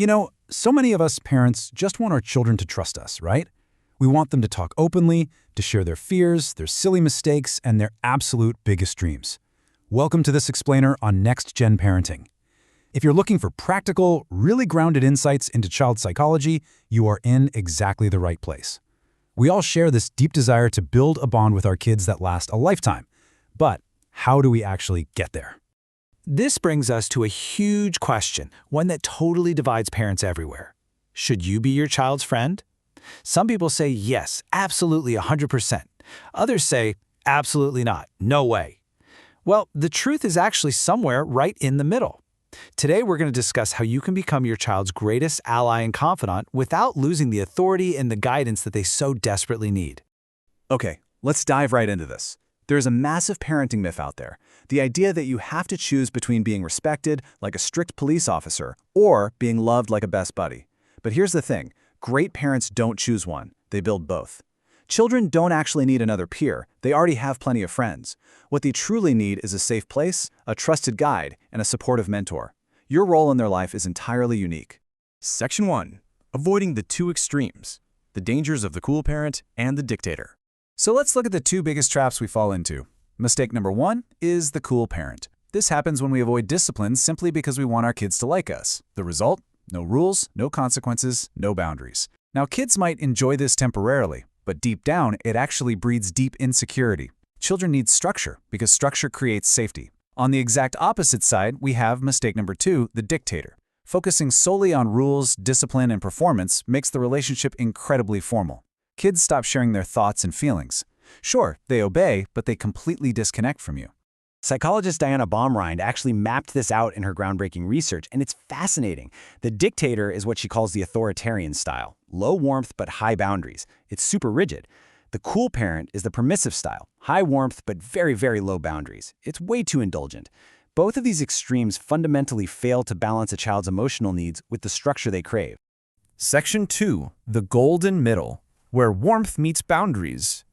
So many of us parents just want our children to trust us, right? We want them to talk openly, to share their fears, their silly mistakes, and their absolute biggest dreams. Welcome to this explainer on Next Gen Parenting. If you're looking for practical, really grounded insights into child psychology, you are in exactly the right place. We all share this deep desire to build a bond with our kids that lasts a lifetime. But how do we actually get there? This brings us to a huge question, one that totally divides parents everywhere. Should you be your child's friend? Some people say yes, absolutely 100%. Others say absolutely not, no way. Well, the truth is actually somewhere right in the middle. Today we're going to discuss how you can become your child's greatest ally and confidant without losing the authority and the guidance that they so desperately need. Okay, let's dive right into this. There's a massive parenting myth out there. The idea that you have to choose between being respected like a strict police officer or being loved like a best buddy. But here's the thing. Great parents don't choose one. They build both. Children don't actually need another peer. They already have plenty of friends. What they truly need is a safe place, a trusted guide, and a supportive mentor. Your role in their life is entirely unique. Section 1. Avoiding the two extremes. The dangers of the cool parent and the dictator. So let's look at the two biggest traps we fall into. Mistake number 1 is the cool parent. This happens when we avoid discipline simply because we want our kids to like us. The result? No rules, no consequences, no boundaries. Now, kids might enjoy this temporarily, but deep down, it actually breeds deep insecurity. Children need structure because structure creates safety. On the exact opposite side, we have mistake number 2, the dictator. Focusing solely on rules, discipline, and performance makes the relationship incredibly formal. Kids stop sharing their thoughts and feelings. Sure, they obey, but they completely disconnect from you. Psychologist Diana Baumrind actually mapped this out in her groundbreaking research, and it's fascinating. The dictator is what she calls the authoritarian style. Low warmth but high boundaries. It's super rigid. The cool parent is the permissive style. High warmth but very, very low boundaries. It's way too indulgent. Both of these extremes fundamentally fail to balance a child's emotional needs with the structure they crave. Section 2. The golden middle, where warmth meets boundaries.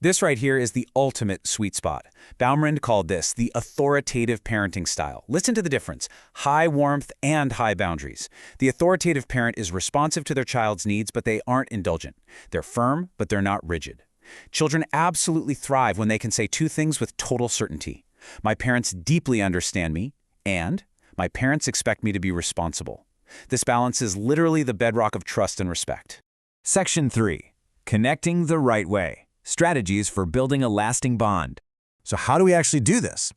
This right here is the ultimate sweet spot. Baumrind called this the authoritative parenting style. Listen to the difference: high warmth and high boundaries. The authoritative parent is responsive to their child's needs, but they aren't indulgent. They're firm, but they're not rigid. Children absolutely thrive when they can say two things with total certainty. My parents deeply understand me, and my parents expect me to be responsible. This balance is literally the bedrock of trust and respect. Section 3. Connecting the right way. Strategies for building a lasting bond. So how do we actually do this?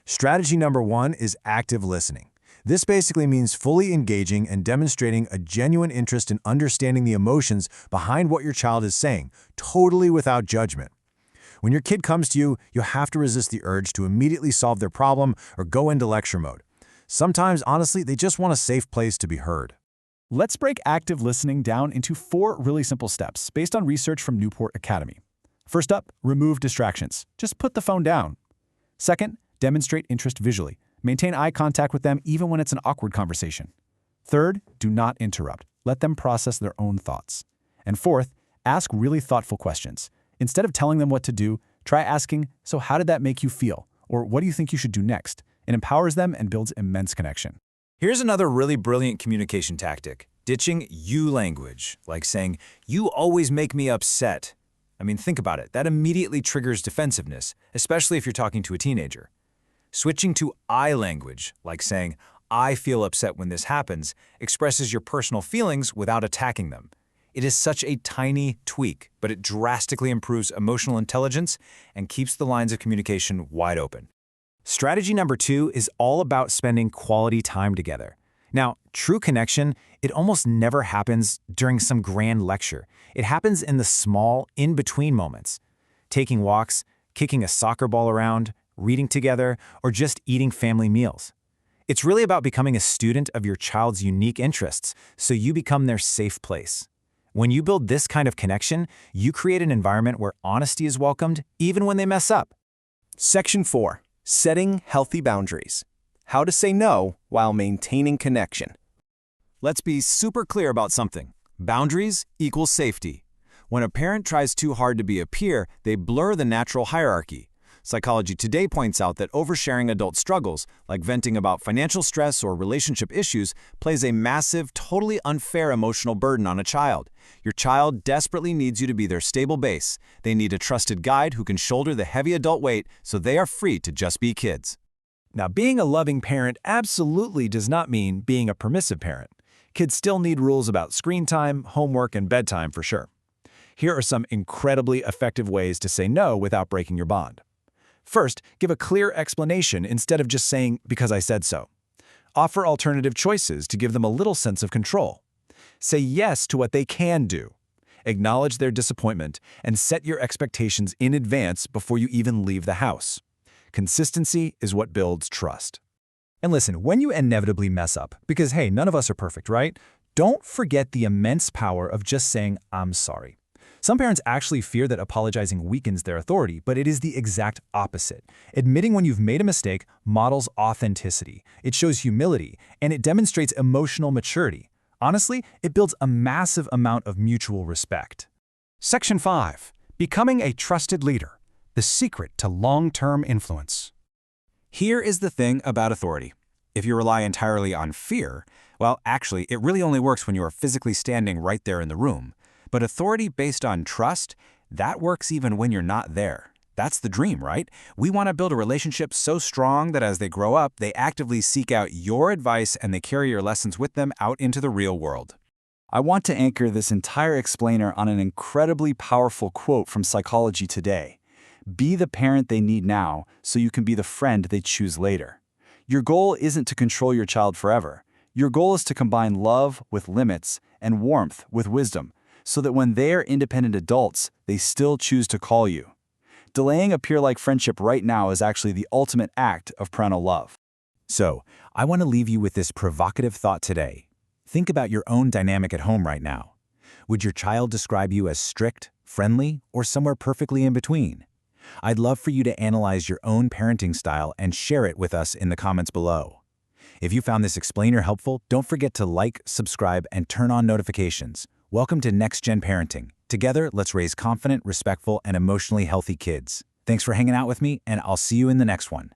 Strategy number 1 is active listening. This basically means fully engaging and demonstrating a genuine interest in understanding the emotions behind what your child is saying, totally without judgment. When your kid comes to you, you have to resist the urge to immediately solve their problem or go into lecture mode. Sometimes, honestly, they just want a safe place to be heard. Let's break active listening down into 4 really simple steps based on research from Newport Academy. First up, remove distractions. Just put the phone down. Second, demonstrate interest visually. Maintain eye contact with them even when it's an awkward conversation. Third, do not interrupt. Let them process their own thoughts. And fourth, ask really thoughtful questions. Instead of telling them what to do, try asking, "So how did that make you feel?" Or "What do you think you should do next?" It empowers them and builds immense connection. Here's another really brilliant communication tactic: ditching you language, like saying, "You always make me upset." I mean, think about it. That immediately triggers defensiveness, especially if you're talking to a teenager. Switching to I language, like saying, "I feel upset when this happens," expresses your personal feelings without attacking them. It is such a tiny tweak, but it drastically improves emotional intelligence and keeps the lines of communication wide open. Strategy number 2 is all about spending quality time together. Now, true connection, it almost never happens during some grand lecture. It happens in the small, in-between moments. Taking walks, kicking a soccer ball around, reading together, or just eating family meals. It's really about becoming a student of your child's unique interests, so you become their safe place. When you build this kind of connection, you create an environment where honesty is welcomed, even when they mess up. Section 4. Setting healthy boundaries. How to say no while maintaining connection. Let's be super clear about something. Boundaries equals safety. When a parent tries too hard to be a peer, they blur the natural hierarchy. Psychology Today points out that oversharing adult struggles, like venting about financial stress or relationship issues, plays a massive, totally unfair emotional burden on a child. Your child desperately needs you to be their stable base. They need a trusted guide who can shoulder the heavy adult weight so they are free to just be kids. Now, being a loving parent absolutely does not mean being a permissive parent. Kids still need rules about screen time, homework, and bedtime for sure. Here are some incredibly effective ways to say no without breaking your bond. First, give a clear explanation instead of just saying, "because I said so." Offer alternative choices to give them a little sense of control. Say yes to what they can do. Acknowledge their disappointment and set your expectations in advance before you even leave the house. Consistency is what builds trust. And listen, when you inevitably mess up, because hey, none of us are perfect, right? Don't forget the immense power of just saying, "I'm sorry." Some parents actually fear that apologizing weakens their authority, but it is the exact opposite. Admitting when you've made a mistake models authenticity, it shows humility, and it demonstrates emotional maturity. Honestly, it builds a massive amount of mutual respect. Section 5. Becoming a trusted leader. The secret to long-term influence. Here is the thing about authority. If you rely entirely on fear, well, actually, it really only works when you are physically standing right there in the room. But authority based on trust, that works even when you're not there. That's the dream, right? We want to build a relationship so strong that as they grow up, they actively seek out your advice and they carry your lessons with them out into the real world. I want to anchor this entire explainer on an incredibly powerful quote from Psychology Today. Be the parent they need now so you can be the friend they choose later. Your goal isn't to control your child forever. Your goal is to combine love with limits and warmth with wisdom, so that when they are independent adults, they still choose to call you. Delaying a peer-like friendship right now is actually the ultimate act of parental love. So, I want to leave you with this provocative thought today. Think about your own dynamic at home right now. Would your child describe you as strict, friendly, or somewhere perfectly in between? I'd love for you to analyze your own parenting style and share it with us in the comments below. If you found this explainer helpful, don't forget to like, subscribe, and turn on notifications. Welcome to Next Gen Parenting. Together, let's raise confident, respectful, and emotionally healthy kids. Thanks for hanging out with me, and I'll see you in the next one.